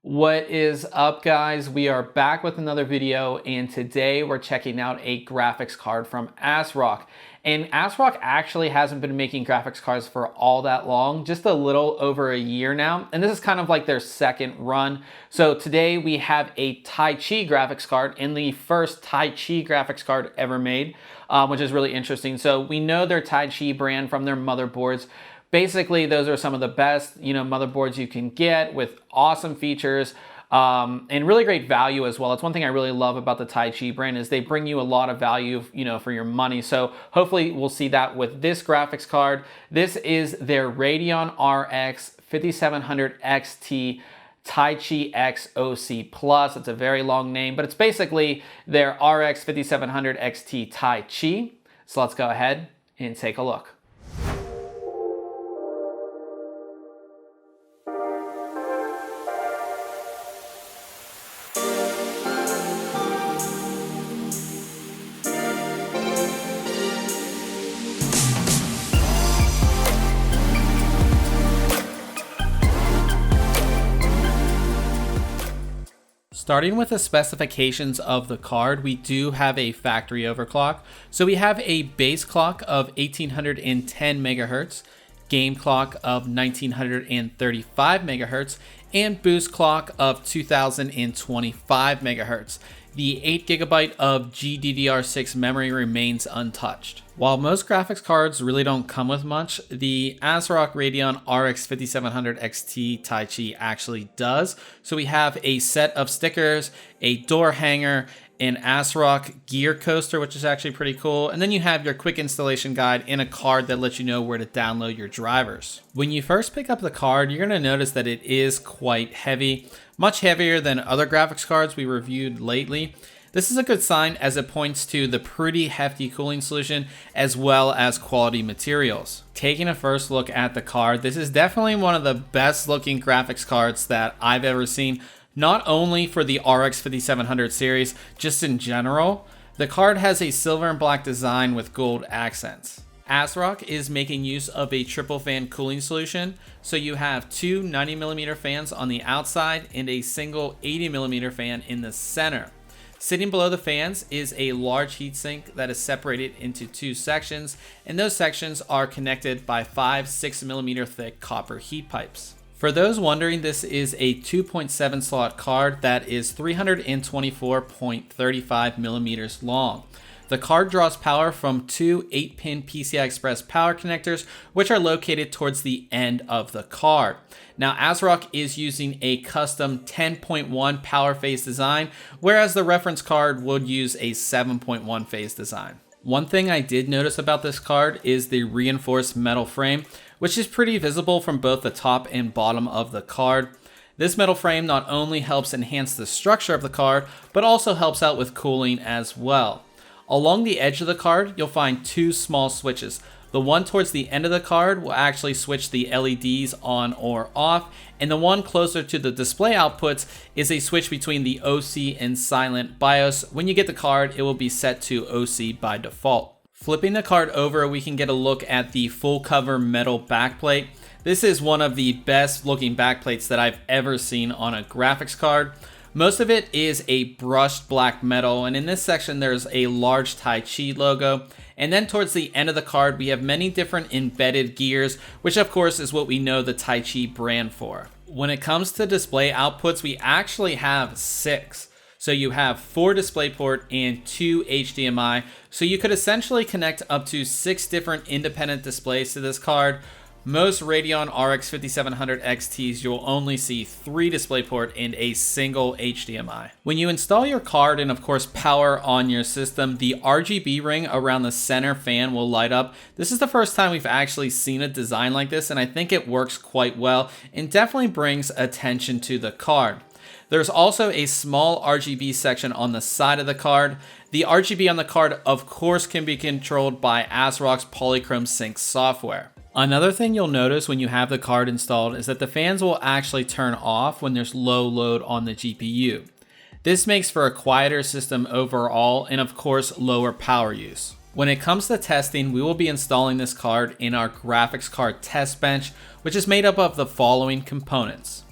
What is up, guys? We are back with another video, and today we're checking out a graphics card from ASRock. And ASRock actually hasn't been making graphics cards for all that long, just a little over a year now, and this is kind of like their second run. So today we have a Tai Chi graphics card, and the first Tai Chi graphics card ever made, which is really interesting. So we know their Tai Chi brand from their motherboards. Basically, those are some of the best, motherboards you can get with awesome features and really great value as well. It's one thing I really love about the Taichi brand is they bring you a lot of value, for your money. So hopefully we'll see that with this graphics card. This is their Radeon RX 5700 XT Taichi XOC Plus. It's a very long name, but it's basically their RX 5700 XT Taichi. So let's go ahead and take a look. Starting with the specifications of the card, we do have a factory overclock. So we have a base clock of 1810 megahertz, game clock of 1935 megahertz, and boost clock of 2025 megahertz. The 8GB of GDDR6 memory remains untouched. While most graphics cards really don't come with much, the ASRock Radeon RX 5700 XT Taichi actually does. So we have a set of stickers, a door hanger, an ASRock gear coaster, which is actually pretty cool. And then you have your quick installation guide and a card that lets you know where to download your drivers. When you first pick up the card, you're gonna notice that it is quite heavy, much heavier than other graphics cards we reviewed lately. This is a good sign as it points to the pretty hefty cooling solution as well as quality materials. Taking a first look at the card, this is definitely one of the best looking graphics cards that I've ever seen. Not only for the RX 5700 series, just in general. The card has a silver and black design with gold accents. ASRock is making use of a triple fan cooling solution, so you have two 90mm fans on the outside and a single 80mm fan in the center. Sitting below the fans is a large heatsink that is separated into two sections, and those sections are connected by 5 6mm thick copper heat pipes. For those wondering, this is a 2.7 slot card that is 324.35 millimeters long. The card draws power from two 8-pin PCI Express power connectors, which are located towards the end of the card. Now, ASRock is using a custom 10.1 power phase design, whereas the reference card would use a 7.1 phase design. One thing I did notice about this card is the reinforced metal frame, which is pretty visible from both the top and bottom of the card. This metal frame not only helps enhance the structure of the card, but also helps out with cooling as well. Along the edge of the card, you'll find two small switches. The one towards the end of the card will actually switch the LEDs on or off, and the one closer to the display outputs is a switch between the OC and silent BIOS. When you get the card, it will be set to OC by default. Flipping the card over, we can get a look at the full cover metal backplate. This is one of the best looking backplates that I've ever seen on a graphics card. Most of it is a brushed black metal, and in this section there's a large Tai Chi logo. And then towards the end of the card, we have many different embedded gears, which of course is what we know the Tai Chi brand for. When it comes to display outputs, we actually have 6. So you have 4 DisplayPort and 2 HDMI. So you could essentially connect up to 6 different independent displays to this card. Most Radeon RX 5700 XTs, you'll only see 3 DisplayPort and a single HDMI. When you install your card and of course power on your system, the RGB ring around the center fan will light up. This is the first time we've actually seen a design like this, and I think it works quite well and definitely brings attention to the card. There's also a small RGB section on the side of the card. The RGB on the card, of course, can be controlled by ASRock's Polychrome Sync software. Another thing you'll notice when you have the card installed is that the fans will actually turn off when there's low load on the GPU. This makes for a quieter system overall and of course lower power use. When it comes to testing, we will be installing this card in our graphics card test bench, which is made up of the following components.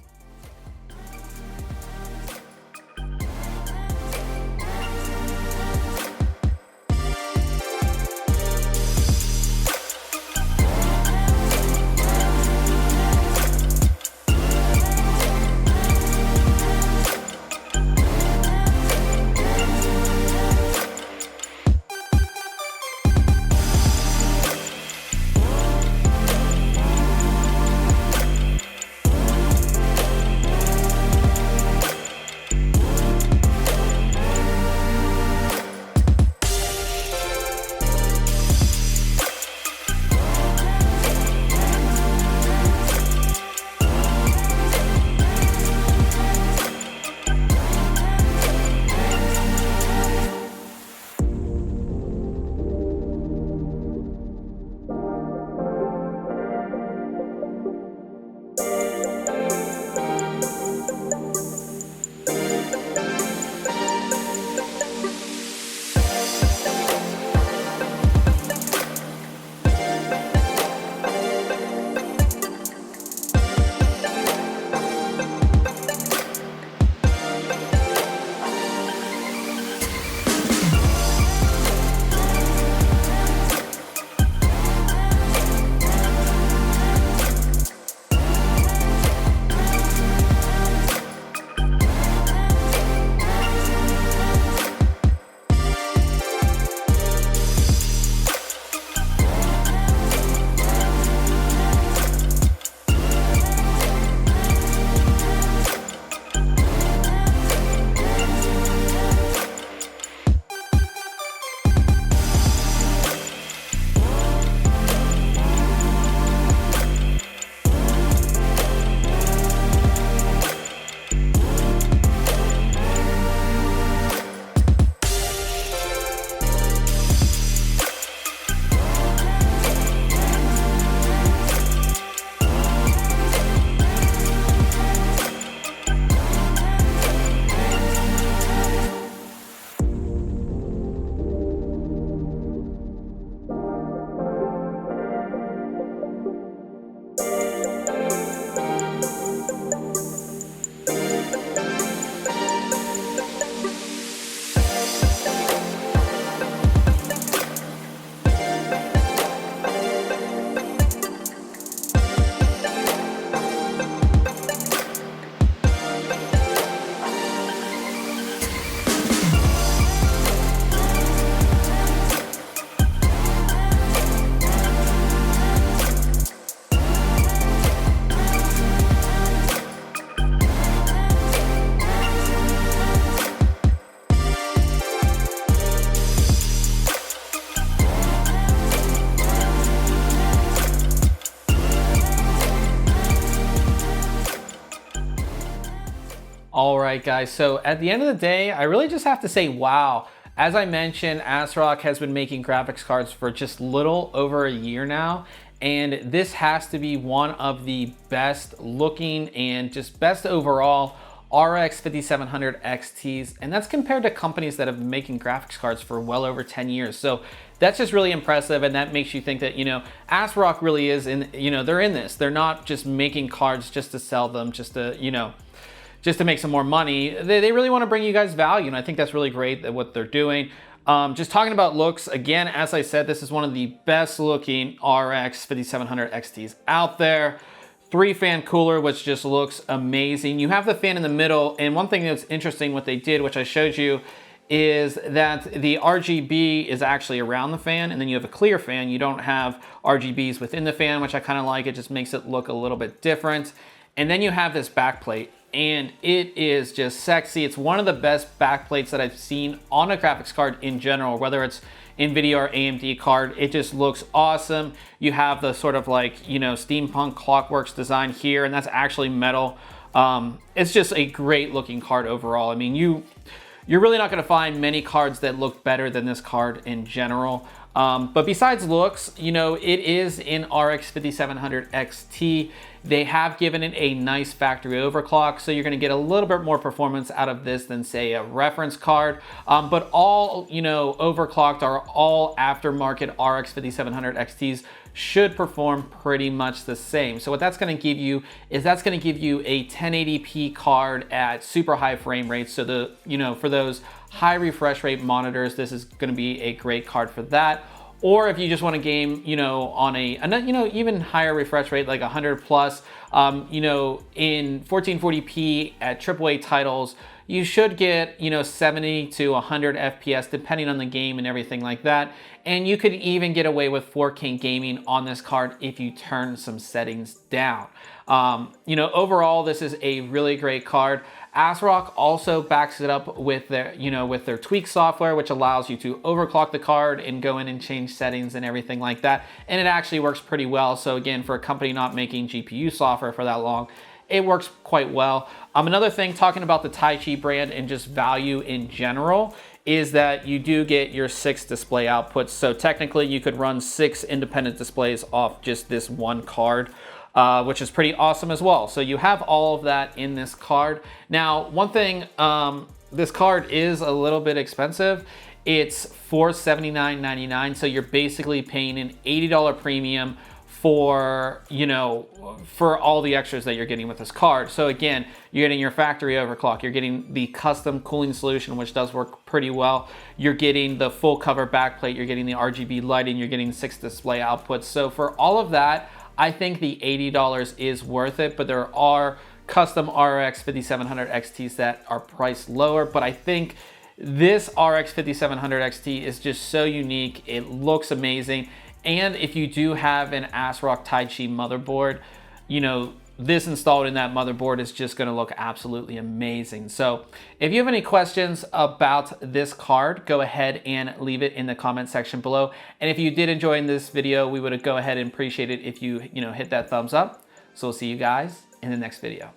All right, guys. So at the end of the day, I really just have to say, wow. As I mentioned, ASRock has been making graphics cards for just little over a year now. And this has to be one of the best looking and just best overall RX 5700 XTs. And that's compared to companies that have been making graphics cards for well over 10 years. So that's just really impressive. And that makes you think that, ASRock really is they're in this. They're not just making cards just to sell them, just to make some more money. They really want to bring you guys value, and I think that's really great that what they're doing. Just talking about looks, again, as I said, this is one of the best looking RX 5700 XTs out there. 3-fan cooler, which just looks amazing. You have the fan in the middle, and one thing that's interesting what they did, which I showed you, is that the RGB is actually around the fan, and then you have a clear fan. You don't have RGBs within the fan, which I kind of like. It just makes it look a little bit different. And then you have this backplate, and it is just sexy. It's one of the best backplates that I've seen on a graphics card in general, whether it's NVIDIA or AMD card. It just looks awesome. You have the sort of like, steampunk clockworks design here, and that's actually metal. It's just a great looking card overall. I mean, you're really not gonna find many cards that look better than this card in general. But besides looks, it is in RX 5700 XT. They have given it a nice factory overclock, so you're gonna get a little bit more performance out of this than say a reference card. But all, overclocked are all aftermarket RX 5700 XTs should perform pretty much the same. So what that's gonna give you is that's gonna give you a 1080p card at super high frame rates. So for those high refresh rate monitors, this is gonna be a great card for that. Or if you just want to game, on even higher refresh rate, like 100 plus, in 1440p at AAA titles, you should get, 70 to 100 FPS, depending on the game and everything like that. And you could even get away with 4K gaming on this card if you turn some settings down. Overall, this is a really great card. ASRock also backs it up with their tweak software, which allows you to overclock the card and go in and change settings and everything like that. And it actually works pretty well. So again, for a company not making GPU software for that long, it works quite well. Another thing, talking about the Taichi brand and just value in general, is that you do get your 6 display outputs. So technically you could run 6 independent displays off just this one card. Which is pretty awesome as well. So you have all of that in this card. Now, one thing, this card is a little bit expensive. It's $479.99, so you're basically paying an $80 premium for all the extras that you're getting with this card. So again, you're getting your factory overclock, you're getting the custom cooling solution, which does work pretty well. You're getting the full cover backplate, you're getting the RGB lighting, you're getting 6 display outputs. So for all of that, I think the $80 is worth it, but there are custom RX 5700 XTs that are priced lower, but I think this RX 5700 XT is just so unique. It looks amazing. And if you do have an ASRock Taichi motherboard, this installed in that motherboard is just going to look absolutely amazing. So if you have any questions about this card, go ahead and leave it in the comment section below. And if you did enjoy this video, we would go ahead and appreciate it if you hit that thumbs up. So we'll see you guys in the next video.